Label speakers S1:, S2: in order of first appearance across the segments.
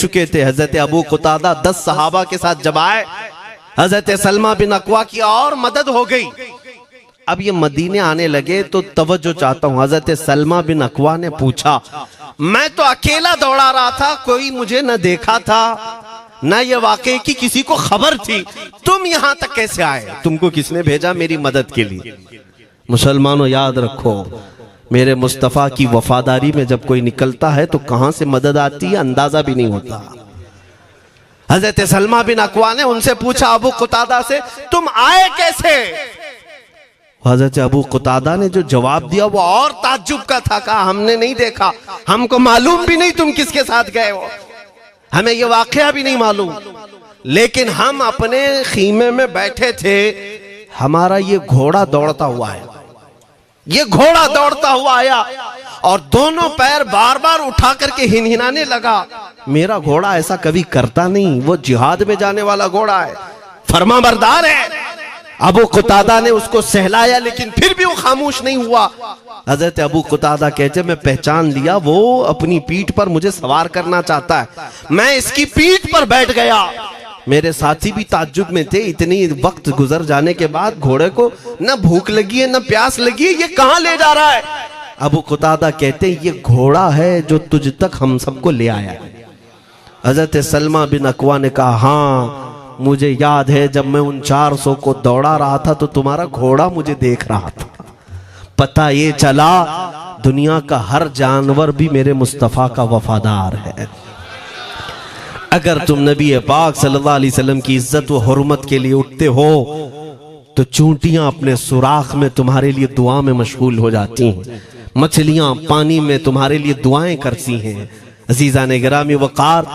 S1: चुके थे। हजरत अबू कुतादा 10 सहाबा के साथ जब आए, हजरत सलमा बिन अकवा की और मदद हो गई। अब ये मदीने आने लगे तो तवज्जो चाहता हूं। हजरत सलमा बिन अकवा ने पूछा, मैं तो अकेला दौड़ा रहा था, कोई मुझे न देखा था ना ये वाकई की किसी को खबर थी, तुम यहां तक कैसे आए? तुमको किसने भेजा मेरी मदद के लिए? मुसलमानों याद रखो, मेरे मुस्तफा की वफादारी में जब कोई निकलता है तो कहां से मदद आती है अंदाजा भी नहीं होता। हजरत सलमा बिन अकवा ने उनसे पूछा अबू कुतादा से, तुम आए कैसे? हजरत अबू कुतादा ने जो जवाब दिया वो और ताज्जुब का था। कहा, हमने नहीं देखा, हमको मालूम भी नहीं तुम किसके साथ गए हो, हमें ये वाकया भी नहीं मालूम, लेकिन हम अपने खीमे में बैठे थे, हमारा ये घोड़ा दौड़ता हुआ है, ये घोड़ा दौड़ता हुआ आया और दोनों पैर बार बार उठा करके हिनहिनाने लगा। मेरा घोड़ा ऐसा कभी करता नहीं, वो जिहाद में जाने वाला घोड़ा है, फरमाबरदार है। अबू कुतादा ने उसको सहलाया लेकिन फिर भी वो खामोश नहीं हुआ। हजरत अबू कुतादा कहते, मैं पहचान लिया, वो अपनी पीठ पर मुझे सवार करना चाहता है। मैं इसकी पीठ पर बैठ गया। मेरे साथी भी ताज्जुब में थे, इतनी वक्त गुजर जाने के बाद घोड़े को न भूख लगी है न प्यास लगी है, ये कहां ले जा रहा है? अबू कुतादा कहते, ये घोड़ा है जो तुझ तक हम सबको ले आया है। हजरत सलमा बिन अकवा ने कहा, हाँ मुझे याद है, जब मैं उन 400 को दौड़ा रहा था तो तुम्हारा घोड़ा मुझे देख रहा था। पता ये चला दुनिया का हर जानवर भी मेरे मुस्तफा का वफादार है। अगर तुम नबी पाक सल्लल्लाहु अलैहि वसल्लम की इज्जत व हुर्मत के लिए उठते हो तो चूंटियां अपने सुराख में तुम्हारे लिए दुआ में मशगूल हो जाती हैं, मछलियां पानी में तुम्हारे लिए दुआएं करती हैं। अजीज़ान गिरामी वक़ार,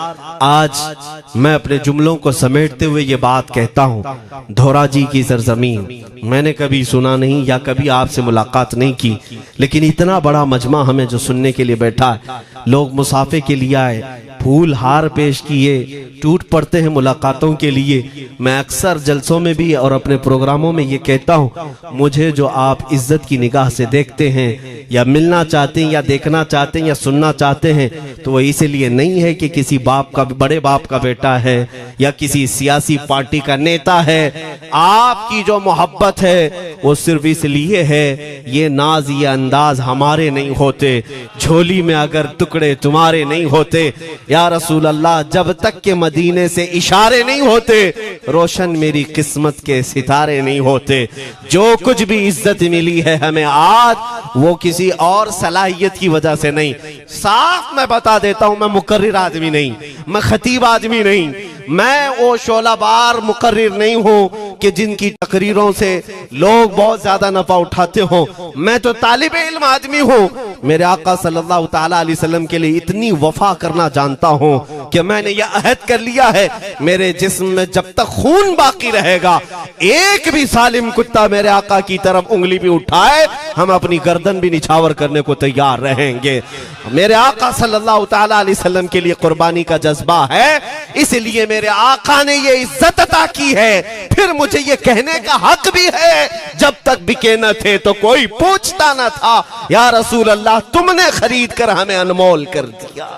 S1: आज मैं अपने जुमलों को समेटते हुए ये बात कहता हूँ, धोराजी की सरजमीन मैंने कभी सुना नहीं या कभी आपसे मुलाकात नहीं की, लेकिन इतना बड़ा मजमा हमें जो सुनने के लिए बैठा है, लोग मुसाफे के लिए आए, फूल हार पेश किए, टूट पड़ते हैं मुलाकातों के लिए। मैं अक्सर जलसों में भी और अपने प्रोग्रामों में ये कहता हूँ, मुझे जो आप इज्जत की निगाह से देखते हैं या मिलना चाहते हैं या देखना चाहते हैं या सुनना चाहते हैं, तो वो इसलिए नहीं है कि किसी बाप का, बड़े बाप का बेटा है या किसी सियासी पार्टी का नेता है। आपकी जो मोहब्बत है वो सिर्फ इसलिए है, ये नाज ये अंदाज हमारे नहीं होते, झोली में अगर टुकड़े तुम्हारे नहीं होते, या रसूल अल्लाह जब तक के मदीने से इशारे नहीं होते, रोशन मेरी किस्मत के सितारे नहीं होते। जो कुछ भी इज्जत मिली है हमें आज, वो किसी और सलाहियत की वजह से नहीं। साफ मैं बता देता हूं, मैं मुकर्रिर आदमी नहीं, मैं खतीब आदमी नहीं, मैं वो शोलाबार मुकर्रिर नहीं हूं कि जिनकी तकरीरों से लोग बहुत ज्यादा नफा उठाते हो। मैं तो तालिबे इल्म आदमी हूं। मेरे आका सल्लल्लाहु ताला अलैहि वसल्लम के लिए इतनी वफा करना जानता हूं कि मैंने यह अहद कर लिया है, मेरे जिस्म में जब तक खून बाकी रहेगा, एक भी सालिम कुत्ता मेरे आका की तरफ उंगली भी उठाए, हम अपनी गर्दन भी निछावर करने को तैयार रहेंगे। मेरे आका सल्लल्लाहु ताला अलैहि वसल्लम के लिए कुर्बानी का जज्बा है, इसलिए मेरे आका ने ये इज्जत अता की है। फिर मुझे ये कहने का हक भी है, जब तक बिके न थे तो कोई पूछता न था, या रसूल अल्लाह तुमने खरीद कर हमें अनमोल कर दिया।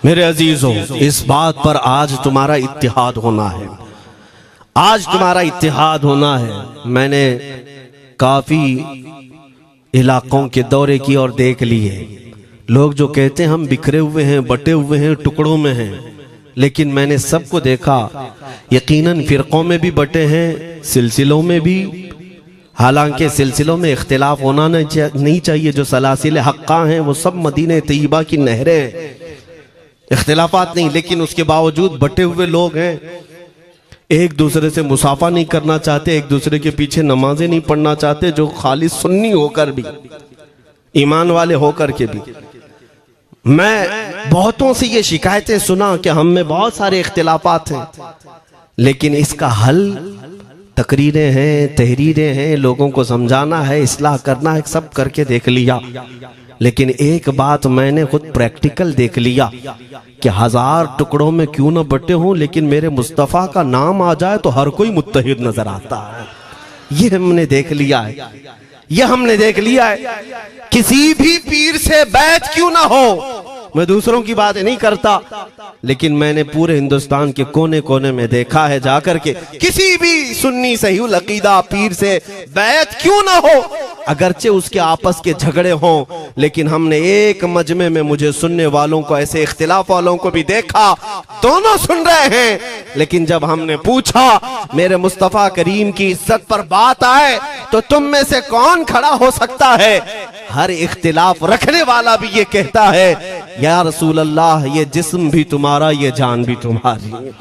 S1: मेरे अजीजों, इस बात पर आज तुम्हारा इत्तिहाद होना है, आज तुम्हारा इत्तिहाद होना है। मैंने काफी इलाकों के दौरे किए और देख लिए, लोग जो कहते हैं हम बिखरे हुए हैं, बटे हुए हैं, टुकड़ों में हैं, लेकिन मैंने सबको देखा, यकीनन फिरकों में भी बटे हैं, सिलसिलों में भी। हालांकि सिलसिलों में इख्तिलाफ होना नहीं चाहिए, जो सलासिल हक्का हैं वो सब मदीने तैयबा की नहरें हैं, इख्तिलाफात नहीं, लेकिन उसके बावजूद बटे हुए लोग हैं, एक दूसरे से मुसाफा नहीं करना चाहते, एक दूसरे के पीछे नमाजें नहीं पढ़ना चाहते, जो खाली सुन्नी होकर भी, ईमान वाले होकर के भी। मैं बहुतों से ये शिकायतें सुना कि हम में बहुत सारे इख्तिलाफात हैं, लेकिन इसका हल तकरीरें हैं, तहरीरें हैं, लोगों को समझाना है, इस्लाह करना है, सब करके देख लिया। लेकिन एक बात मैंने खुद प्रैक्टिकल देख लिया कि 1000 टुकड़ों में क्यों न बटे हों, लेकिन मेरे मुस्तफ़ा का नाम आ जाए तो हर कोई मुत्तहिद नजर आता है। ये हमने देख लिया है, ये हमने देख लिया है। किसी भी पीर से बैत क्यों ना हो, मैं दूसरों की बात नहीं करता, लेकिन मैंने पूरे हिंदुस्तान के कोने कोने में देखा है जाकर के, किसी भी सुन्नी सहीहुल अकीदा पीर से बैत क्यों ना हो, अगरचे उसके आपस के झगड़े हों, लेकिन हमने एक मजमे में मुझे सुनने वालों को, ऐसे इख्तिलाफ वालों को भी देखा, दोनों सुन रहे हैं, लेकिन जब हमने पूछा मेरे मुस्तफ़ा करीम की इज्जत पर बात आए तो तुम में से कौन खड़ा हो सकता है, हर इख्तिलाफ रखने वाला भी ये कहता है या रसूल अल्लाह, ये जिस्म भी तुम्हारा, ये जान भी तुम्हारी,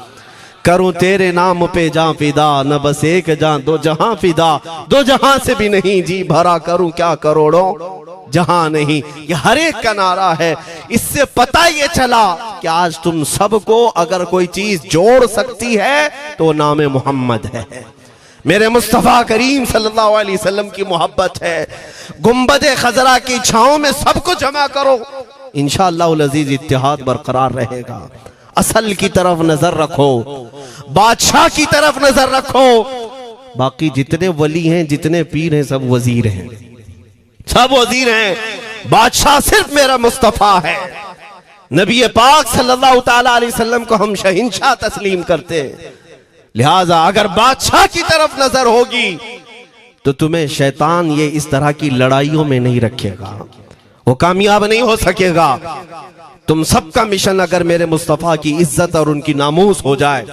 S1: करूं तेरे नाम पे जां फिदा, न बस एक जां दो जहां फिदा, दो जहां से भी नहीं जी भरा, करूं क्या करोड़ों जहां नहीं। ये हर एक का नारा है। इससे पता ये चला कि आज तुम सबको अगर कोई चीज जोड़ सकती है तो नाम मोहम्मद है, मेरे मुस्तफ़ा करीम सल्लल्लाहु अलैहि वसल्लम की मोहब्बत है। गुंबदे खजरा की छांव में सबको जमा करो, इंशाअल्लाह अज़ीज इत्तिहाद बरकरार रहेगा। असल की तरफ नजर रखो, बादशाह की तरफ नजर रखो, बाकी जितने वली हैं, जितने पीर हैं, सब वजीर हैं, सब वजीर हैं, बादशाह सिर्फ मेरा मुस्तफ़ा है। नबी पाक सल्लल्लाहु ताला अलैहि वसल्लम को हम शहंशाह तस्लीम करते हैं, लिहाजा अगर बादशाह की तरफ नजर होगी तो तुम्हें शैतान ये इस तरह की लड़ाइयों में नहीं रखेगा, वो कामयाब नहीं हो सकेगा। तुम सबका मिशन अगर मेरे मुस्तफ़ा की इज्जत और उनकी नामूस हो जाए,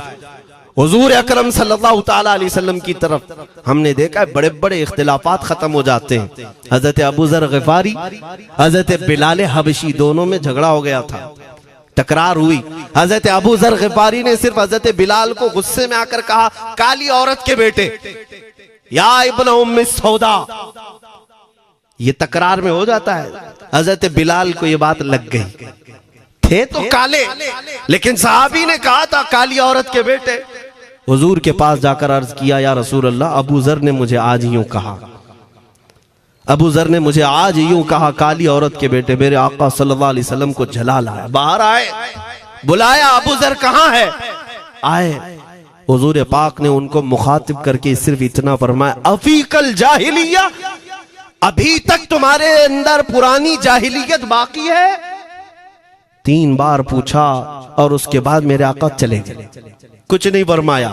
S1: हुजूर अकरम सल्लल्लाहु ताला अलैहि वसल्लम की तरफ हमने देखा है बड़े बड़े इख्तिलाफात खत्म हो जाते हैं। हजरत अबू ज़र ग़िफ़ारी, हजरत बिलाल हबशी, दोनों में झगड़ा हो गया था, तकरार हुई। हजरत अबू ज़र ग़िफ़ारी ने सिर्फ हजरत बिलाल को गुस्से में आकर कहा, काली औरत के बेटे, या इब्न उम्मी सौदा, ये तकरार में हो जाता है। हजरत बिलाल को ये बात लग गई, थे तो काले, लेकिन सहाबी ने कहा था काली औरत के बेटे। हुजूर के पास जाकर अर्ज किया, या रसूल अल्लाह, अबू ज़र ने मुझे आज यूं कहा, अबू ज़र ने मुझे आज यूं कहा, काली औरत के बेटे। मेरे आका सल्लल्लाहु अलैहि वसल्लम को जला लाया, बाहर आए, बुलाया, अबू ज़र कहाँ है? आए। हुजूर पाक ने उनको मुखातिब करके सिर्फ इतना फरमाया, अफीकल जाहिलिया, अभी तक तुम्हारे अंदर पुरानी जाहिलियत बाकी है? 3 बार पूछा और उसके बाद मेरे आका चले गए, कुछ नहीं फरमाया।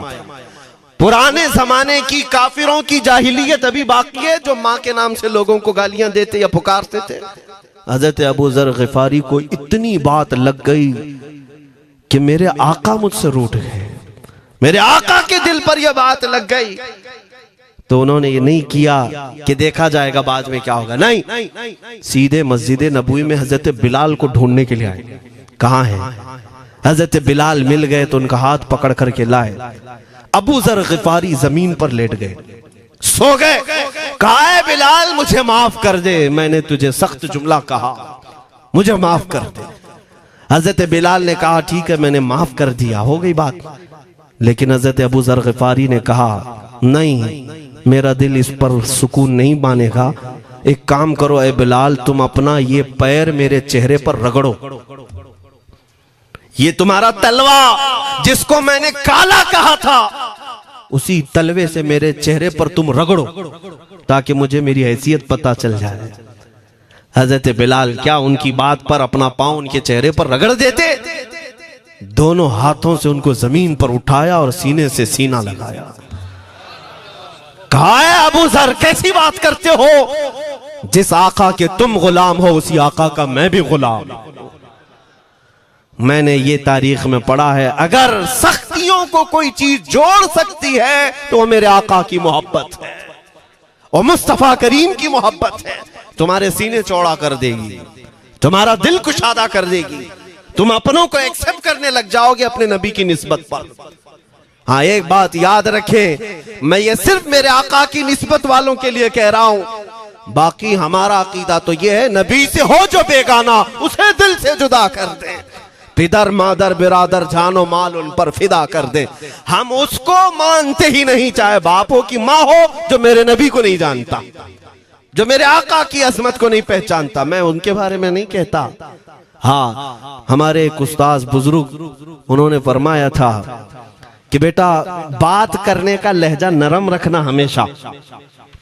S1: पुराने जमाने की काफिरों की जाहिलियत अभी बाकी है, जो माँ के नाम से लोगों को गालियां देते या पुकारते थे। हजरत अबू ज़र ग़िफ़ारी को इतनी बात लग गई कि मेरे आका मुझसे रूठ गए, मेरे आका के दिल पर यह बात लग गई। तो उन्होंने ये नहीं किया कि देखा जाएगा बाद में क्या होगा, नहीं, सीधे मस्जिद नबवी में हजरत बिलाल को ढूंढने के लिए आए। कहाँ है? हजरत बिलाल मिल गए तो उनका हाथ पकड़ करके लाए। अबू ज़र ग़िफ़ारी जमीन पर लेट गए, सो गए। कहा है बिलाल, मुझे माफ कर दे, मैंने तुझे सख्त जुमला कहा, मुझे माफ कर दे। हजरत बिलाल ने कहा, ठीक है, मैंने माफ कर दिया, हो गई बात। लेकिन हजरत अबू ज़र ग़िफ़ारी ने कहा, नहीं, मेरा दिल इस पर सुकून नहीं मानेगा। एक काम करो ए बिलाल, तुम अपना ये पैर मेरे चेहरे पर रगड़ो, ये तुम्हारा तलवा जिसको मैंने काला कहा था, उसी तलवे से मेरे चेहरे पर तुम रगड़ो, ताकि मुझे मेरी हैसियत पता चल जाए। हजरत बिलाल क्या उनकी बात पर अपना पांव उनके चेहरे पर रगड़ देते, दोनों हाथों से उनको जमीन पर उठाया और सीने से सीना लगाया। कहा है अबू ज़र, कैसी बात करते हो? जिस आका के तुम गुलाम हो, उसी आका का मैं भी गुलाम। मैंने ये तारीख में पढ़ा है, अगर सख्तियों को कोई चीज जोड़ सकती है तो वो मेरे आका की मोहब्बत है और मुस्तफा करीम की मोहब्बत है। तुम्हारे सीने चौड़ा कर देगी, तुम्हारा दिल कुशादा कर देगी, तुम अपनों को एक्सेप्ट करने लग जाओगे अपने नबी की निस्बत पर। हाँ, एक बात याद रखें, मैं ये सिर्फ मेरे आका की निस्बत वालों के लिए कह रहा हूं, बाकी हमारा अकीदा तो ये है, नबी से हो जो बेगाना उसे दिल से जुदा कर दे। पिदर मादर बिरादर जानो माल उन पर फिदा कर दे। हम उसको मानते ही नहीं, चाहे बाप हो कि माँ हो, जो मेरे नबी को नहीं जानता, जो मेरे आका की अजमत को नहीं पहचानता। मैं उनके बारे में नहीं कहता। हाँ, हमारे एक उस्ताद बुजुर्ग उन्होंने फरमाया था कि बेटा बात करने का लहजा नरम रखना हमेशा।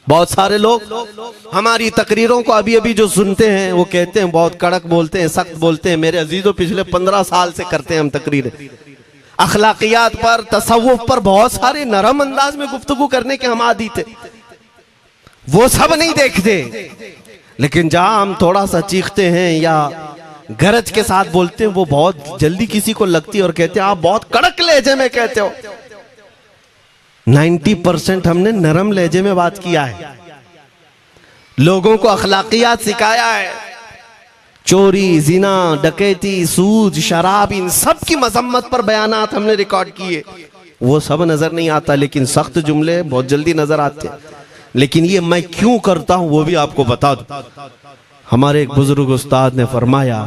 S1: बहुत सारे लोग हमारी तकरीरों को अभी अभी जो सुनते हैं वो कहते हैं बहुत कड़क बोलते हैं, सख्त बोलते हैं। मेरे अजीजों, पिछले 15 साल से करते हैं हम तकरीरें, अखलाकियात पर, तसव्वुफ पर बहुत सारे नरम अंदाज में गुफ्तगू करने के हम आदी थे। वो सब नहीं देखते, लेकिन जहां हम थोड़ा सा चीखते हैं या गरज के साथ बोलते हैं, वो बहुत जल्दी किसी को लगती है और कहते हैं आप बहुत कड़क लहजे में कहते हो। 90% हमने नरम लहजे में बात किया है, लोगों को अखलाकियात सिखाया है। चोरी, जिना, डकैती, सूद, शराब, इन सब की मजम्मत पर बयानात हमने रिकॉर्ड किए। वो सब नजर नहीं आता, लेकिन सख्त जुमले बहुत जल्दी नजर आते हैं। लेकिन ये मैं क्यों करता हूं वो भी आपको बता दूं। हमारे एक बुजुर्ग उस्ताद ने फरमाया,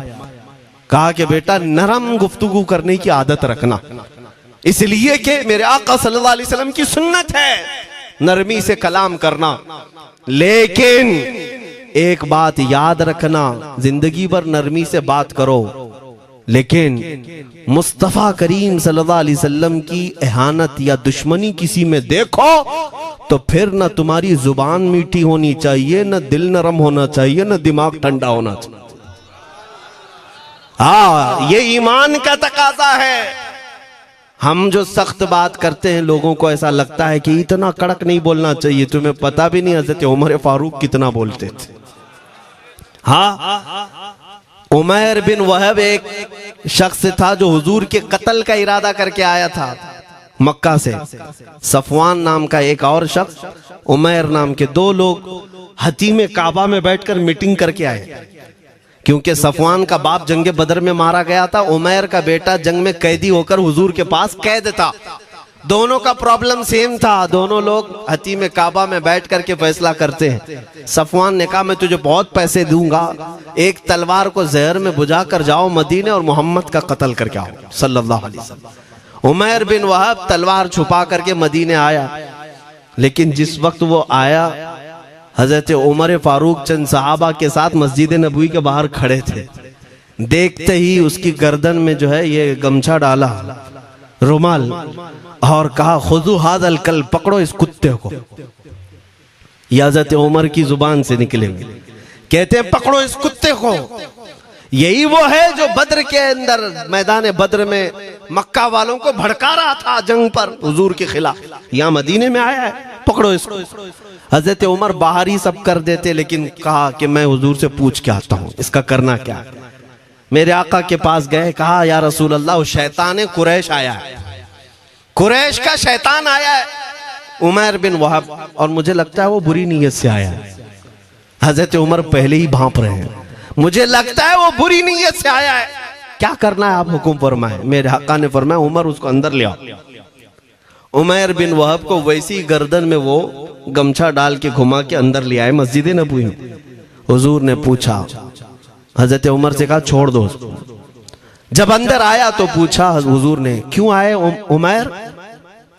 S1: कहा कि बेटा नरम गुफ्तगू करने की आदत रखना, इसलिए कि मेरे आका सल्लल्लाहु अलैहि वसल्लम की सुन्नत है नरमी से कलाम करना। लेकिन एक बात याद रखना, जिंदगी भर नरमी से बात करो, लेकिन मुस्तफा करीम सल्लल्लाहु अलैहि वसल्लम की एहानत या दुश्मनी किसी में देखो तो फिर न तुम्हारी जुबान मीठी होनी चाहिए, न दिल नरम होना चाहिए, न दिमाग ठंडा होना चाहिए। हाँ, ये ईमान का तकाजा है। हम जो सख्त बात करते हैं, लोगों को ऐसा लगता है कि इतना कड़क नहीं बोलना चाहिए। तुम्हें पता भी नहीं हज़रत उमर फारूक कितना बोलते थे। हाँ, उमैर बिन वहब एक शख्स था जो हुजूर के कत्ल का इरादा करके आया था मक्का से। सफवान नाम का एक और शख्स, उमैर नाम के 2 लोग हतीम काबा में बैठकर मीटिंग करके आए। क्योंकि सफवान का बाप जंग बदर में मारा गया था, उमैर का बेटा जंग में कैदी होकर हुजूर के पास कैद था। दोनों का प्रॉब्लम सेम था। दोनों लोग हतीम काबा में बैठ करके फैसला करते हैं। सफवान ने कहा मैं तुझे बहुत पैसे दूंगा, एक तलवार को जहर में बुझा कर जाओ मदीने और मोहम्मद का कत्ल करके आओ सल्लल्लाहु अलैहि वसल्लम। उमैर बिन वहब तलवार छुपा करके मदीने आया, लेकिन जिस वक्त वो आया, हजरत उमर फारूक चंद सहाबा के साथ मस्जिद नबवी के बाहर खड़े थे। देखते ही उसकी गर्दन में जो है ये गमछा डाला, रुमाल, और कहा खुजू हादल कल, पकड़ो इस कुत्ते को। ये हजरत उमर की जुबान से निकलेंगे, कहते हैं पकड़ो इस कुत्ते को। यही वो है जो बद्र के अंदर, मैदान बद्र में मक्का वालों को भड़का रहा था जंग पर हुजूर के खिलाफ। यहाँ मदीने में आया है, पकड़ो इसको। हजरत उमर बाहर ही सब कर देते, लेकिन कहा कि मैं हुजूर से पूछ के आता हूँ इसका करना क्या है। मेरे आका के पास गए, कहा या रसूल अल्लाह, वो शैतान कुरैश आया है, कुरैश का शैतान आया है उमैर बिन वहब, और मुझे लगता है वो बुरी नीयत से आया है। हजरत उमर पहले ही भांप रहे हैं, मुझे लगता है वो बुरी नीयत से आया है, क्या करना है आप हुक्म फरमाए। मेरे आका ने फरमाया उमर उसको अंदर ले आओ। उमैर बिन वहब को वैसी गर्दन में वो गमछा डाल के घुमा के अंदर ले आए मस्जिद नबवी में। हुजूर ने पूछा, हजरत उमर से कहा छोड़ दो उसको। जब अंदर आया तो पूछा हुजूर ने क्यों आए उमैर।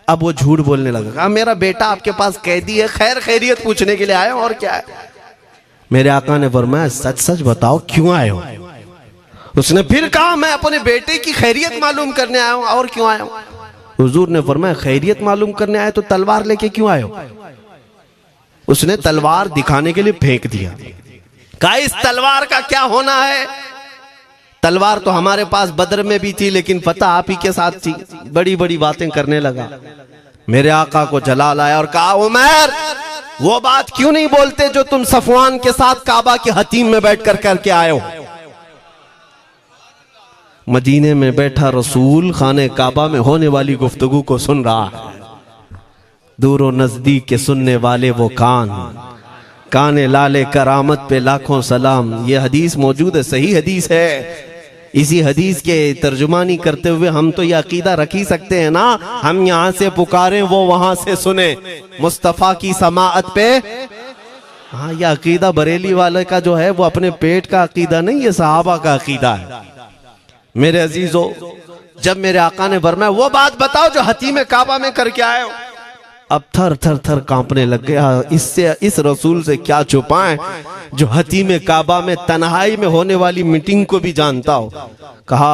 S1: अब वो झूठ बोलने लगा, कहा मेरा बेटा आपके पास कैदी है, खैर खैरियत पूछने के लिए आया, और क्या है। मेरे आका ने फरमाया सच सच बताओ क्यों आए हो। उसने फिर कहा मैं अपने बेटे की खैरियत मालूम करने आया हूं, और क्यों आया हूं। हुजूर ने फरमाया खैरियत मालूम करने आए तो तलवार लेके क्यों आए हो। उसने तलवार दिखाने के लिए फेंक दिया, कहा इस तलवार का क्या होना है। तलवार तो हमारे पास बद्र में भी थी, लेकिन फतह आप ही के साथ थी। बड़ी बड़ी बातें करने लगा। मेरे आका को जलाल आया और कहा उमैर वो बात क्यों नहीं बोलते जो तुम सफवान के साथ काबा के हतीम में बैठकर करके आए हो। मदीने में बैठा रसूल खाने काबा में होने वाली गुफ्तगू को सुन रहा है। दूरो नजदीक के सुनने वाले वो काने लाले करामत पे लाखों सलाम। ये हदीस मौजूद है, सही हदीस है। इसी हदीस के तर्जुमानी करते हुए हम तो ये अकीदा रख ही सकते हैं ना, हम यहाँ से पुकारें वो वहां से सुने, मुस्तफा की समाअत पे। हाँ, यह अकीदा बरेली वाले का जो है वो अपने पेट का अकीदा नहीं, ये सहाबा का अकीदा है। मेरे अजीजों, जब मेरे आका ने फरमाया वो बात बताओ जो हतीम काबा में करके आए हो, अब थर थर थर कांपने लग गया। इससे इस रसूल से क्या छुपाएं जो हतीम काबा में तन्हाई में होने वाली मीटिंग को भी जानता हो। कहा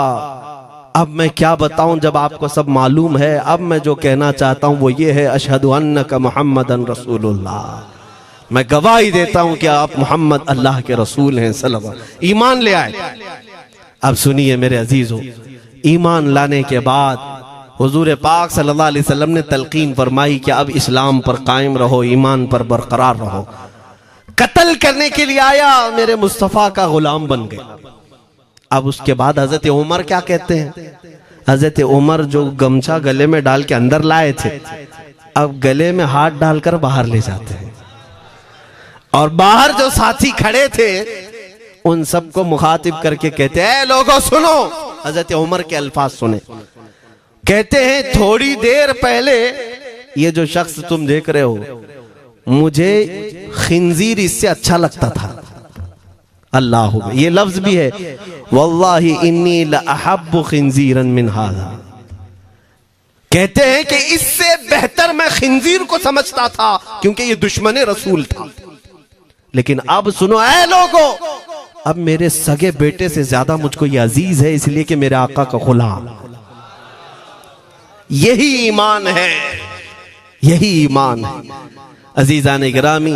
S1: अब मैं क्या बताऊं जब आपको सब मालूम है। अब मैं जो कहना चाहता हूं वो ये है, अशहदु अन्नका मुहम्मदन रसूलुल्लाह, मैं गवाही देता हूं कि आप मोहम्मद अल्लाह के रसूल हैं सल्लल्लाहु। ईमान ले आए। अब सुनिए मेरे अजीजों, ईमान लाने के बाद हुजूर पाक सल्लल्लाहु अलैहि वसल्लम ने तलकीन फरमाई कि अब इस्लाम पर कायम रहो, ईमान पर बरकरार रहो। कत्ल करने के लिए आया, मेरे मुस्तफ़ा का गुलाम बन गए। अब उसके बाद हजरत उमर क्या कहते हैं, हजरत उमर जो गमछा गले में डाल के अंदर लाए थे, अब गले में हाथ डालकर बाहर ले जाते हैं। और बाहर जो साथी खड़े थे उन सबको मुखातिब करके कहते हैं, लोगों सुनो। हजरत उमर के अल्फाज सुने, कहते हैं थोड़ी देर पहले ये जो शख्स तुम देख रहे हो, मुझे खिंजीर इससे अच्छा लगता था। अल्लाह, ये लफ्ज भी है, वल्लाही इन्नी लअहब्बु खिंजीरन मिन हाज़ा। कहते हैं कि इससे बेहतर मैं खिंजीर को समझता था क्योंकि ये दुश्मन रसूल था। लेकिन अब सुनो ऐ लोगों, अब मेरे सगे बेटे से ज्यादा मुझको ये अजीज है, इसलिए कि मेरे आका का गुलाम। यही ईमान है, यही ईमान है। अजीज़ान गिरामी,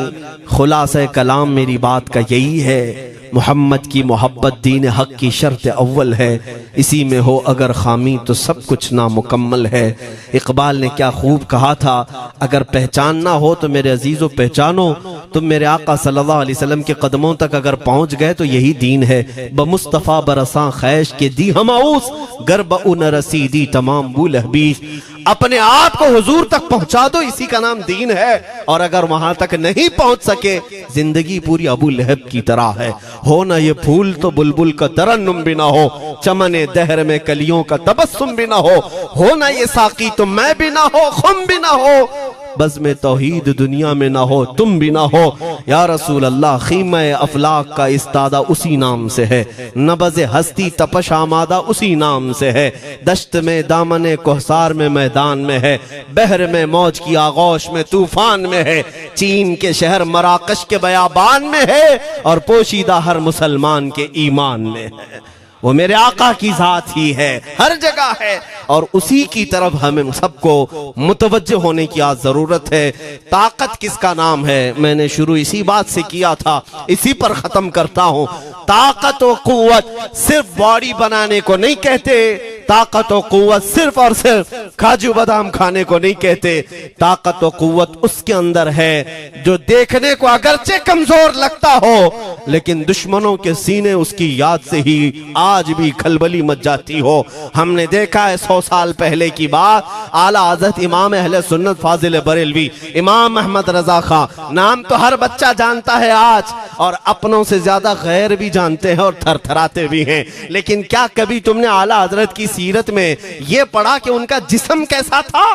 S1: खुलासा कलाम मेरी बात का यही है, मोहम्मद की मोहब्बत दीन हक की शर्त अव्वल है। इसी में हो अगर खामी तो सब कुछ नामुकम्मल है। इकबाल ने क्या खूब कहा था, अगर पहचानना हो तो मेरे अजीज़ों पहचानो। तुम मेरे आका सल्लल्लाहु अलैहि वसल्लम के कदमों तक अगर पहुंच गए तो यही दीन है। बमुस्तफ़ा बरसा खैश के दी हमाऊस, गर्ब उन रसीदी तमाम बुल हबीस। अपने आप को हुजूर तक पहुंचा दो, इसी का नाम दीन है। और अगर वहां तक नहीं पहुंच सके, जिंदगी पूरी अबू लहब की तरह है। हो ना ये फूल तो बुलबुल का तरन्नुम भी ना हो, चमने दहर में कलियों का तबस्सुम भी ना हो ना ये साकी तो मैं भी ना हो, खुम भी ना हो, बस में तौहीद दुनिया में ना हो, तुम भी ना हो। या रसूल अल्लाह, खीमा अफलाक का इस्तादा उसी नाम से है, नबज़ हस्ती तपश आमादा उसी नाम से है। दश्त में दामने कोहसार में मैदान में है, बहर में मौज की आगोश में तूफान में है, चीन के शहर मराकश के बयाबान में है, और पोशीदा हर मुसलमान के ईमान में है। वो मेरे आका की जात ही है, हर जगह है, और उसी की तरफ हमें सबको मुतवज्जो होने की आज जरूरत है। ताकत किसका नाम है, मैंने शुरू इसी बात से किया था, इसी पर खत्म करता हूं। ताकत और कुव्वत सिर्फ बॉडी बनाने को नहीं कहते, ताकत और कुव्वत सिर्फ और सिर्फ काजू बादाम खाने को नहीं कहते। ताकत और कुव्वत उसके अंदर है जो देखने को अगरचे कमजोर लगता हो, लेकिन दुश्मनों के सीने उसकी याद से ही आज भी खलबली मच जाती हो। हमने देखा है 100 साल पहले की बात, आला हज़रत इमाम अहले सुन्नत फाजिल बरेलवी इमाम अहमद रजा खां, नाम तो हर बच्चा जानता है आज, और अपनों से ज्यादा गैर भी जानते हैं और थरथराते भी हैं। लेकिन क्या कभी तुमने आला हजरत की सीरत में यह पढ़ा कि उनका जिस्म कैसा था?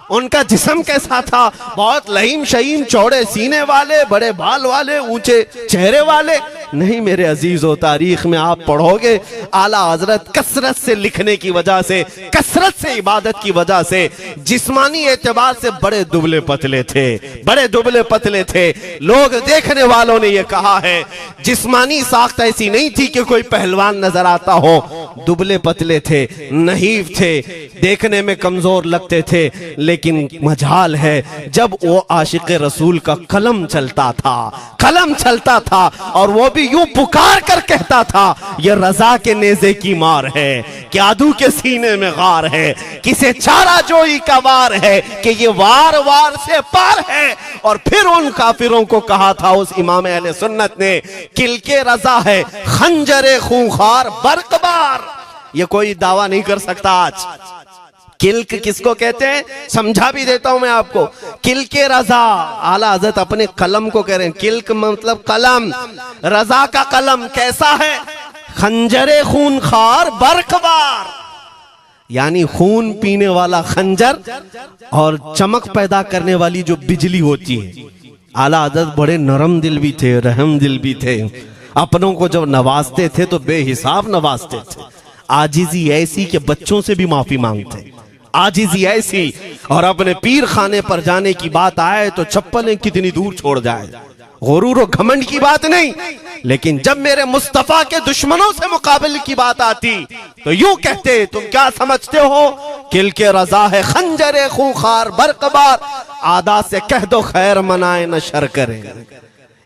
S1: उनका जिस्म कैसा था? बहुत लहीम शहीम, चौड़े सीने वाले, बड़े बाल वाले, ऊंचे चेहरे वाले? नहीं मेरे अजीजों, तारीख में आप पढ़ोगे आला हजरत कसरत से लिखने की वजह से, कसरत से इबादत की वजह से जिस्मानी एतबार से बड़े दुबले पतले थे, बड़े दुबले पतले थे। लोग देखने वालों ने यह कहा है जिस्मानी साख्त ऐसी नहीं थी कि कोई पहलवान नजर आता हो, दुबले पतले थे, नहीफ थे, देखने में कमजोर लगते थे। लेकिन मजाल है जब वो आशिक रसूल का कलम चलता था, कलम चलता था, और वो भी यूं पुकार कर कहता था ये रजा के नेज़े की मार है, कि आदू के सीने में गार है, किसे चारा जोई का वार है, कि ये वार वार से पार है। और फिर उन काफिरों को कहा था उस इमाम अहले सुन्नत ने, किल के रजा है खंजरे खूंखार बरकबार। ये कोई दावा नहीं कर सकता आज। किल्क किसको कहते हैं समझा भी देता हूं मैं आपको। किल के रजा, आला हज़रत अपने कलम को कह रहे हैं, किल्क मतलब कलम, रजा का कलम कैसा है? खंजरे खूनखार बरकबार, यानी खून पीने वाला खंजर और चमक पैदा करने वाली जो बिजली होती है। आला हज़रत बड़े नरम दिल भी थे, रहम दिल भी थे, अपनों को जब नवाजते थे तो बेहिसाब नवाजते थे। आजिजी ऐसी कि बच्चों से भी माफी मांगते, आजिजी ऐसी। और अपने पीर खाने पर जाने की बात आए तो चप्पलें कितनी दूर छोड़ जाए, गुरूर और घमंड की बात नहीं। लेकिन जब मेरे मुस्तफा के दुश्मनों से मुकाबले की बात आती तो यूं कहते, तुम क्या समझते हो किल के रजा है खंजरे खूंखार बरकबार, आदा से कह दो खैर मनाए न शर करे।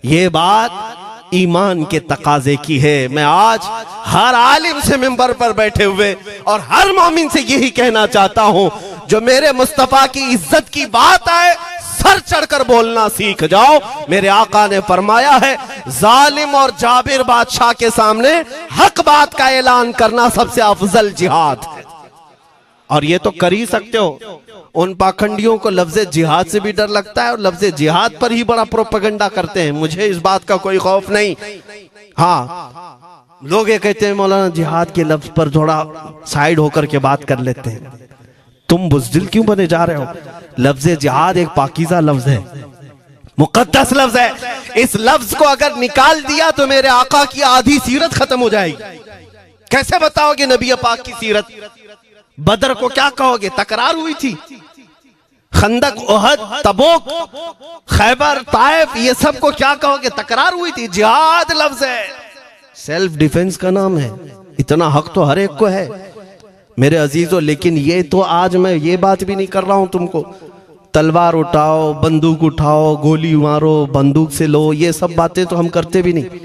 S1: ये बात ईमान के तकाजे की है। मैं आज हर आलिम से मिंबर पर बैठे हुए और हर मोमिन से यही कहना चाहता हूं, जो मेरे मुस्तफा की इज्जत की बात आए सर चढ़कर बोलना सीख जाओ। मेरे आका ने फरमाया है, जालिम और जाबिर बादशाह के सामने हक बात का ऐलान करना सबसे अफजल जिहाद है। और ये तो कर ही सकते हो। उन पाखंडियों को लफ्ज़े जिहाद से भी डर लगता है और लफ्ज़े जिहाद पर ही बड़ा प्रोपेगेंडा करते हैं। मुझे इस बात का कोई खौफ नहीं। हाँ, लोग ये कहते हैं मौलाना जिहाद के लफ्ज पर थोड़ा साइड होकर के बात कर लेते हैं। तुम बुज़दिल क्यों बने जा रहे हो? लफ्ज़े जिहाद एक पाकीज़ा लफ्ज है, मुकद्दस लफ्ज है। इस लफ्ज को अगर निकाल दिया तो मेरे आका की आधी सीरत खत्म हो जाएगी। कैसे बताओगे नबी पाक की सीरत? बदर को क्या कहोगे? तकरार हुई थी। खंदक, उहद, तबूक, खैबर, ताइफ, ये सब को क्या कहोगे? तकरार हुई थी। जिहाद लफ्ज है, सेल्फ डिफेंस का नाम है। इतना हक तो हर एक को है मेरे अजीजों। लेकिन ये तो आज मैं ये बात भी नहीं कर रहा हूं तुमको तलवार उठाओ, बंदूक उठाओ, गोली मारो, बंदूक से लो, ये सब बातें तो हम करते भी नहीं,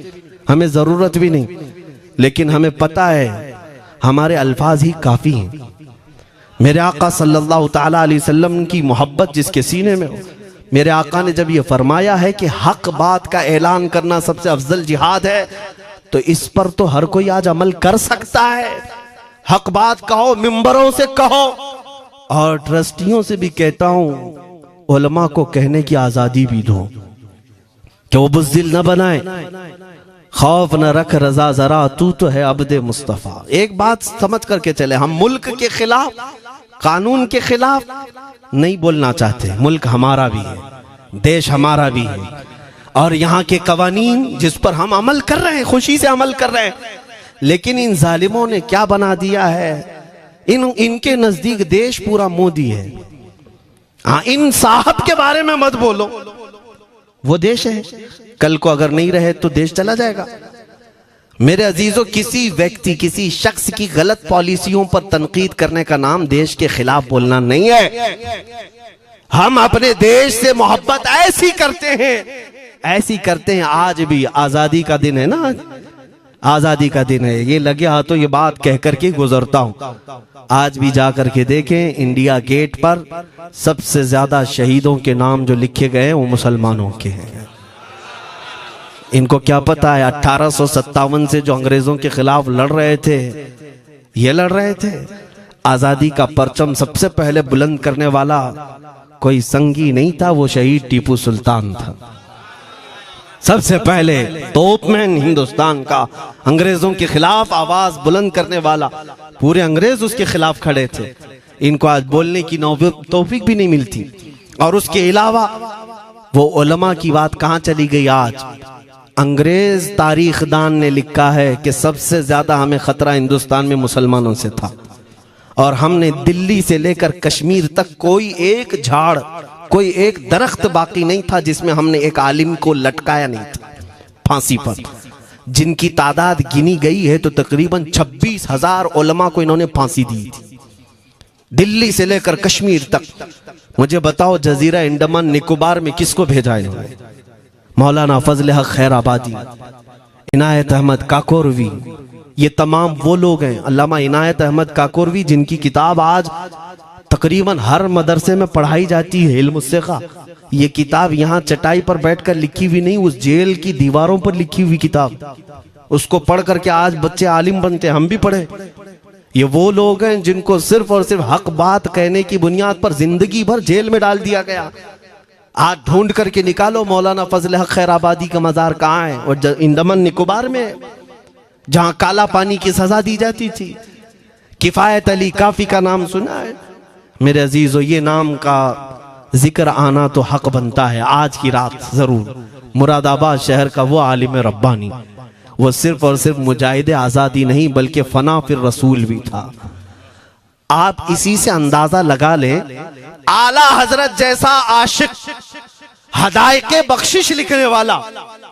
S1: हमें जरूरत भी नहीं। लेकिन हमें पता है हमारे अल्फाज ही काफी हैं। मेरे आका सल्लल्लाहु ताला अलैहि वसल्लम की मोहब्बत जिसके सीने में हो, मेरे आका ने जब ये फरमाया है कि हक बात का ऐलान करना सबसे अफजल जिहाद है, तो इस पर तो हर कोई आज अमल कर सकता है। हक बात कहो, मिंबरों से कहो, और ट्रस्टियों से भी कहता हूं उलमा को कहने की आजादी भी दो कि वो बुज़दिल न बनाए, खौफ न रख रजा जरा, तू तो है अब्दे मुस्तफा। एक बात समझ करके चले, हम मुल्क के खिलाफ, कानून के खिलाफ नहीं बोलना चाहते। मुल्क हमारा भी है, देश हमारा भी है, और यहाँ के कवानीन जिस पर हम अमल कर रहे हैं, खुशी से अमल कर रहे हैं। लेकिन इन जालिमों ने क्या बना दिया है, इनके नजदीक देश पूरा मोदी है। हाँ, इन साहब के बारे में मत बोलो, वो देश है, कल को अगर नहीं रहे तो देश चला जाएगा। मेरे अजीजों, किसी व्यक्ति, किसी शख्स की गलत पॉलिसियों पर तनकीद करने का नाम देश के खिलाफ बोलना नहीं है। हम अपने देश से मोहब्बत ऐसी करते हैं। आज भी आजादी का दिन है ना, आजादी का दिन है। ये लगे हाथों ये बात कह करके गुजरता हूं। आज भी जा करके देखें, इंडिया गेट पर सबसे ज्यादा शहीदों के नाम जो लिखे गए हैं वो मुसलमानों के हैं। इनको क्या पता है 1857 से जो अंग्रेजों के खिलाफ लड़ रहे थे, ये लड़ रहे थे। आजादी का परचम सबसे पहले बुलंद करने वाला कोई संगी नहीं था, वो शहीद टीपू सुल्तान था। सबसे पहले तोपमैन हिंदुस्तान का, अंग्रेजों के खिलाफ आवाज बुलंद करने वाला। पूरे अंग्रेज उसके खिलाफ खड़े थे। इनको आज बोलने की तौफीक भी नहीं मिलती। और उसके अलावा वो उलमा की बात कहां चली गई आज? अंग्रेज तारीखदान ने लिखा है कि सबसे ज्यादा हमें खतरा हिंदुस्तान में मुसलमानों से था, और हमने दिल्ली से लेकर कश्मीर तक कोई एक झाड़, कोई एक दरख्त बाकी नहीं था जिसमें हमने एक आलिम को लटकाया नहीं था फांसी पर। जिनकी तादाद गिनी गई है तो तकरीबन 26,000 उलमा को इन्होंने फांसी दी थी, दिल्ली से लेकर कश्मीर तक। मुझे बताओ, जजीरा अंडमान निकोबार में किसको भेजा है? मौलाना फजल हक खैराबादी, इनायत अहमद काकोरवी, ये तमाम वो लोग हैं। अल्लामा इनायत अहमद काकोरवी, जिनकी किताब आज तकरीबन हर मदरसे में पढ़ाई जाती है, इल्म सिखा। ये किताब यहाँ चटाई पर बैठकर लिखी हुई नहीं, उस जेल की दीवारों पर लिखी हुई किताब। उसको पढ़ करके आज बच्चे आलिम बनते, हम भी पढ़े। ये वो लोग हैं जिनको सिर्फ और सिर्फ हक बात कहने की बुनियाद पर जिंदगी भर जेल में डाल दिया गया। आज ढूंढ करके निकालो मौलाना फजल हक खैराबादी का मजार कहाँ है? और अंडमान निकोबार में, जहां काला पानी की सजा दी जाती थी। किफायत अली काफी का नाम सुना है मेरे अजीजों? ये नाम का जिक्र आना तो हक बनता है आज की रात जरूर। मुरादाबाद शहर का वो आलिम रब्बानी, वो सिर्फ और सिर्फ मुजाहिद आज़ादी नहीं बल्कि फना फिर रसूल भी था। आप इसी से अंदाजा लगा लें, आला हजरत जैसा आशिक, हदायके बख्शिश लिखने वाला,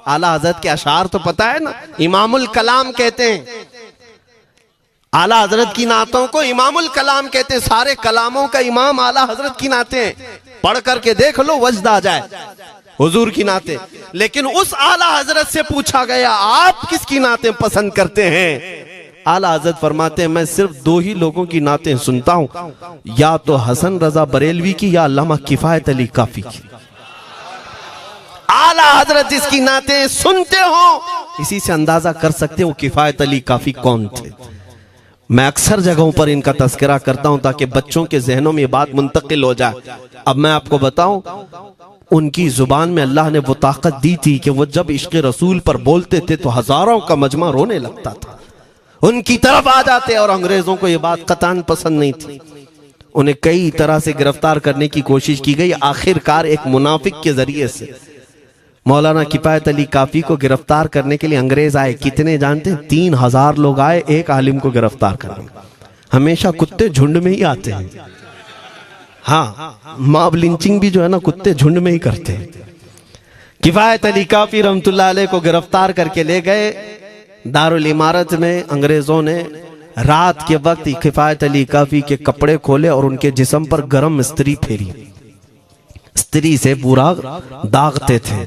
S1: आला हजरत के अशार तो पता है ना, इमामुल कलाम कहते हैं। आला हजरत की नातों को इमामुल कलाम कहते हैं। सारे कलामों का इमाम आला हजरत की नाते हैं। पढ़ करके देख लो, वजद आ जाए हुजूर की नाते। लेकिन उस आला हजरत से पूछा गया, आप किसकी नाते पसंद करते हैं? आला हजरत फरमाते हैं, मैं सिर्फ दो ही लोगों की नाते सुनता हूं, या तो हसन रजा बरेलवी की या अल्लामा किफायत अली काफी की। आला हजरत जिसकी नाते सुनते हो, इसी से अंदाजा कर सकते हो किफायत अली काफी कौन थे। मैं अक्सर जगहों पर इनका तस्करा करता हूं ताकि बच्चों के जहनों में ये बात मुंतकिल हो जाए। अब मैं आपको बताऊं, उनकी जुबान में अल्लाह ने वो ताकत दी थी कि वो जब इश्क़ रसूल पर बोलते थे तो हजारों का मजमा रोने लगता था, उनकी तरफ आ जाते। और अंग्रेजों को ये बात कतान पसंद नहीं थी। उन्हें कई तरह से गिरफ्तार करने की कोशिश की गई। आखिरकार एक मुनाफिक के जरिए से मौलाना किफायत अली काफी को गिरफ्तार करने के लिए अंग्रेज आए। कितने जानते हैं? 3000 लोग आए एक आलिम को गिरफ्तार करने। हमेशा कुत्ते झुंड में ही आते हैं। हाँ, मॉब लिंचिंग भी जो है ना, कुत्ते झुंड में ही करते हैं। किफायत अली काफी रहमतुल्लाह अलैह को गिरफ्तार करके ले गए दारुल इमारत में। अंग्रेजों ने रात के वक्त किफायत अली काफी के कपड़े खोले और उनके जिस्म पर गर्म इस्त्री फेरी। इस्त्री से पूरा दागते थे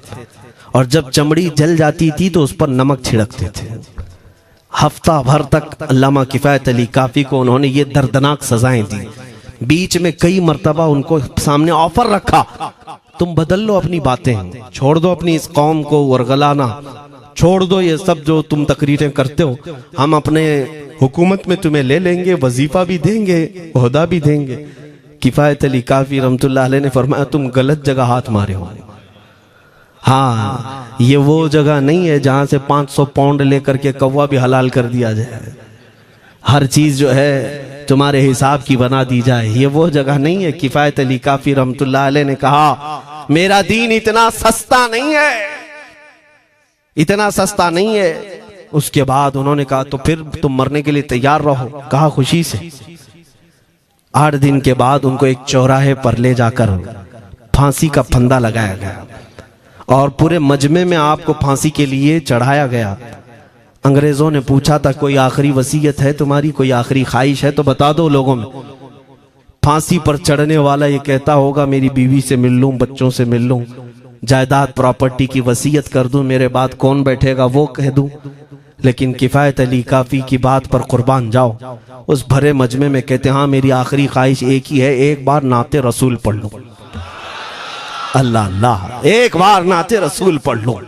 S1: और जब चमड़ी जल जाती थी तो उस पर नमक छिड़कते थे। हफ्ता भर तक अल्लामा किफायत अली काफी को उन्होंने ये दर्दनाक सजाएं दी। बीच में कई मर्तबा उनको सामने ऑफर रखा, तुम बदल लो अपनी बातें, छोड़ दो अपनी इस कौम को वरगलाना, छोड़ दो ये सब जो तुम तकरीरें करते हो, हम अपने हुकूमत में तुम्हें ले लेंगे, वजीफा भी देंगे, ओहदा भी देंगे। किफायत अली काफी रहमतुल्लाह अलैह ने फरमाया, तुम गलत जगह हाथ मारे हो। हाँ, ये वो जगह नहीं है जहां से 500 पाउंड लेकर के कौवा भी हलाल कर दिया जाए, हर चीज जो है तुम्हारे हिसाब की बना दी जाए। ये वो जगह नहीं है। किफायत अली काफी रहमतुल्लाह अलैह ने कहा, मेरा दीन इतना सस्ता नहीं है, इतना सस्ता नहीं है। उसके बाद उन्होंने कहा, तो फिर तुम मरने के लिए तैयार रहो। कहा, खुशी से। 8 दिन के बाद उनको एक चौराहे पर ले जाकर फांसी का फंदा लगाया गया और पूरे मजमे में आपको फांसी के लिए चढ़ाया गया। अंग्रेजों ने पूछा था, कोई आखिरी वसीयत है तुम्हारी, कोई आखिरी ख्वाहिश है तो बता दो लोगों में। फांसी पर चढ़ने वाला ये कहता होगा, मेरी बीवी से मिल लूं, बच्चों से मिल लूं, जायदाद प्रॉपर्टी की वसीयत कर दूं, मेरे बाद कौन बैठेगा वो कह दूं। लेकिन किफायत अली काफी की बात पर कुर्बान जाओ। उस भरे मजमे में कहते, हाँ मेरी आखिरी ख्वाहिश एक ही है, एक बार नाते रसूल पढ़ लो। अल्लाह अल्लाह, एक बार नाते रसूल पढ़ लो।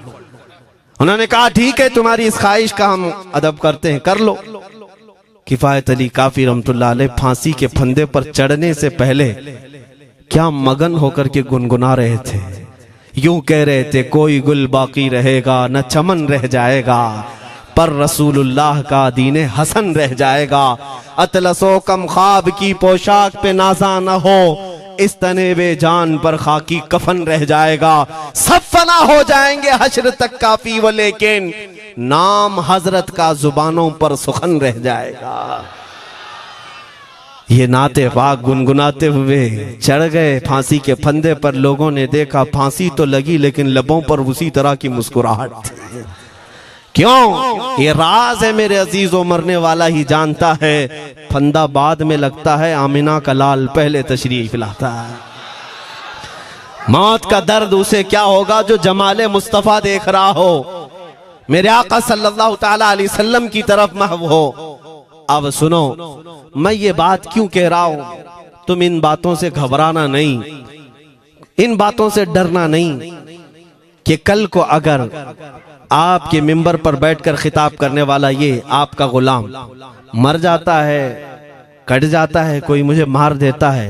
S1: उन्होंने कहा, ठीक है, तुम्हारी इस ख्वाहिश का हम अदब करते हैं, कर लो। किफायत अली काफी रहमतुल्लाह अलैह फांसी के फंदे पर चढ़ने से पहले क्या मगन होकर के गुनगुना रहे थे। यूं कह रहे थे, कोई गुल बाकी रहेगा न चमन रह जाएगा, पर रसूलुल्लाह का दीने हसन रह जाएगा। अतलसो कम ख्वाब की पोशाक पे नाजा न हो, इस तने बे जान पर खाकी कफन रह जाएगा। सब फना हो जाएंगे हश्र तक काफी, वो लेकिन नाम हजरत का जुबानों पर सुखन रह जाएगा। ये नाते पाक गुनगुनाते हुए चढ़ गए फांसी के फंदे पर। लोगों ने देखा फांसी तो लगी लेकिन लबों पर उसी तरह की मुस्कुराहट थी। क्यों? ये राज है मेरे अजीजों, मरने वाला ही जानता है। फंदा बाद में लगता है, आमिना का लाल पहले तशरीफ लाता है। मौत का दर्द उसे क्या होगा जो जमाले मुस्तफा देख रहा हो, मेरे आका सल्लल्लाहु ताला अलैहि वसल्लम की तरफ महव हो। अब सुनो, मैं ये बात क्यों कह रहा हूं, तुम इन बातों से घबराना नहीं, इन बातों से डरना नहीं कि कल को अगर आपके मिंबर पर बैठकर खिताब करने वाला ये आपका गुलाम मर जाता है, कट जाता है, कोई मुझे मार देता है,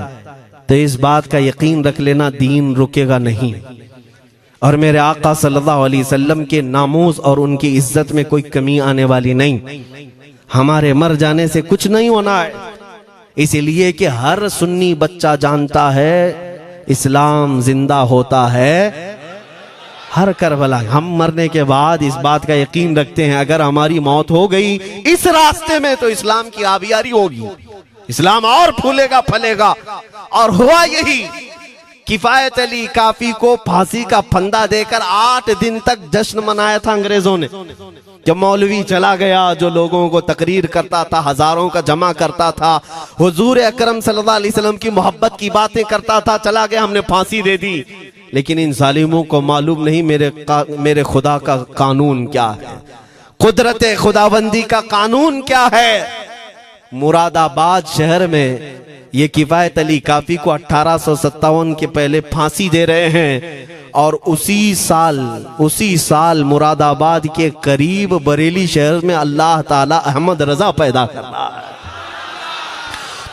S1: तो इस बात का यकीन रख लेना, दीन रुकेगा नहीं। और मेरे आका सल्लल्लाहु अलैहि वसल्लम के नामूस और उनकी इज्जत में कोई कमी आने वाली नहीं। हमारे मर जाने से कुछ नहीं होना है, इसलिए कि हर सुन्नी बच्चा जानता है इस्लाम जिंदा होता है हर करबला। हम मरने के बाद इस बात का यकीन रखते हैं अगर हमारी मौत हो गई इस रास्ते में तो इस्लाम की आबियारी होगी, इस्लाम और फूलेगा फलेगा। और हुआ यही, किफायत अली काफी को फांसी का फंदा देकर 8 दिन तक जश्न मनाया था अंग्रेजों ने। जब मौलवी चला गया जो लोगों को तकरीर करता था, हजारों का जमा करता था, हुजूर अकरम सल्लल्लाहु अलैहि वसल्लम की मोहब्बत की बातें करता था, चला गया, हमने फांसी दे दी। लेकिन इन जालिमों को मालूम नहीं मेरे खुदा का कानून क्या है, कुदरत खुदाबंदी का कानून क्या है। मुरादाबाद शहर में ये किफायत अली काफी को 1857 के पहले फांसी दे रहे हैं और उसी साल मुरादाबाद के करीब बरेली शहर में अल्लाह ताला अहमद रजा पैदा कर रहा है।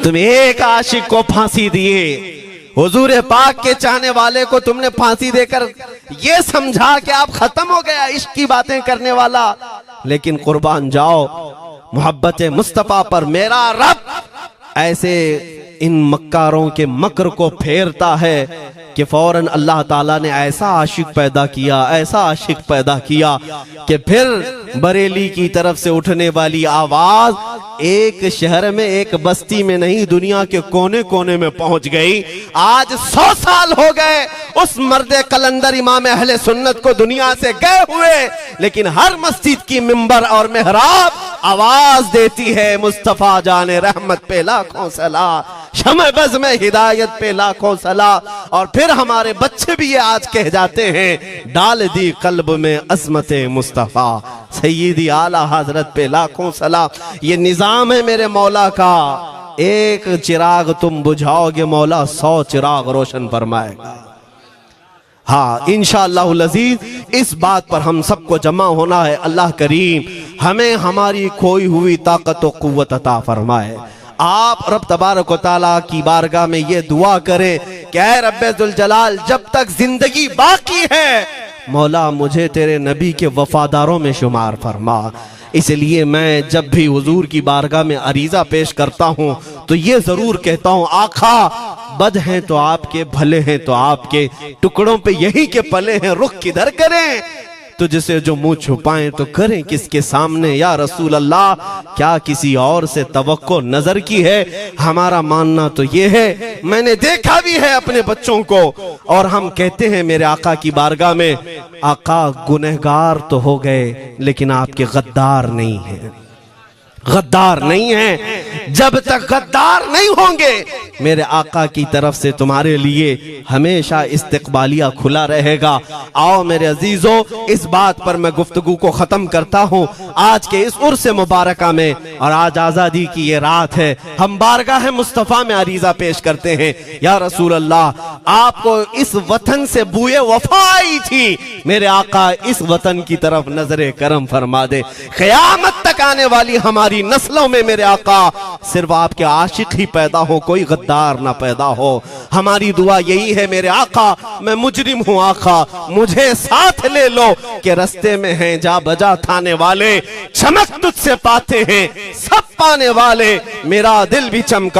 S1: तुम एक आशिक को फांसी दिए, हुजूर पाक के चाहने वाले को तुमने फांसी देकर ये समझा कि आप खत्म हो गया इश्क की बातें करने वाला। लेकिन कुर्बान जाओ मोहब्बत मुस्तफा पर, मेरा रब ऐसे इन मक्कारों के मकर को फेरता है कि फौरन अल्लाह ताला ने ऐसा आशिक पैदा किया कि फिर बरेली की तरफ से उठने वाली आवाज एक शहर में, एक बस्ती में नहीं, दुनिया के कोने कोने में पहुंच गई। आज 100 साल हो गए उस मर्दे कलंदर इमाम अहले सुन्नत को दुनिया से गए हुए, लेकिन हर मस्जिद की मिंबर और मेहराब आवाज देती है मुस्तफा जाने रहमत पे लाखों सला, शमे बज़ में हिदायत पे लाखों सला। और फिर हमारे बच्चे भी ये आज कह जाते हैं, डाल दी कल्ब में अज़मत मुस्तफा सय्यदी आला हजरत पे लाखों सला। ये निजाम है मेरे मौला का, एक चिराग तुम बुझाओगे मौला 100 चिराग रोशन फरमाएगा। हाँ इंशाअल्लाहुल अज़ीज़, इस बात पर हम सबको जमा होना है। अल्लाह करीम हमें हमारी खोई हुई ताकत व कुव्वत अता फरमाए। आप रब तबारक व तआला की बारगाह में ये दुआ करें कि ऐ रब्बे जुल जलाल, जब तक जिंदगी बाकी है मौला मुझे तेरे नबी के वफादारों में शुमार फरमा। इसलिए मैं जब भी हुजूर की बारगाह में अरीजा पेश करता हूँ तो ये जरूर कहता हूँ, आका बद हैं तो आपके, भले हैं तो आपके, टुकड़ों पे यही के पले हैं, रुख किधर करें तुझसे जो मुंह छुपाएं तो करें किसके सामने। या रसूल अल्लाह, क्या किसी और से तवक्को नजर की है? हमारा मानना तो ये है, मैंने देखा भी है अपने बच्चों को, और हम कहते हैं मेरे आका की बारगाह में, आका गुनहगार तो हो गए लेकिन आपके गद्दार नहीं है, गद्दार नहीं है। जब तक गद्दार नहीं होंगे मेरे आका की तरफ से तुम्हारे लिए हमेशा इस्तकबालिया खुला रहेगा। आओ मेरे अजीजों, इस बात पर मैं गुफ्तगू को खत्म करता हूँ आज के इस उर्स मुबारका में। और आज आजादी की ये रात है, हम बारगाह मुस्तफा में अरीजा पेश करते हैं, या रसूल अल्लाह, आपको इस वतन से बूए वफा आई थी, मेरे आका इस वतन की तरफ नजरे करम फरमा दे। क़यामत तक आने वाली हमारी नस्लों में मेरे आका सिर्फ आपके आशिक ही पैदा हो, कोई गद्दार ना पैदा हो। हमारी दुआ यही है मेरे आका, मैं मुजरिम हूँ आका, मुझे साथ ले लो कि रस्ते में हैं जा बजा थाने वाले, चमक तुझसे पाते हैं सब पाने वाले, मेरा दिल भी चमका।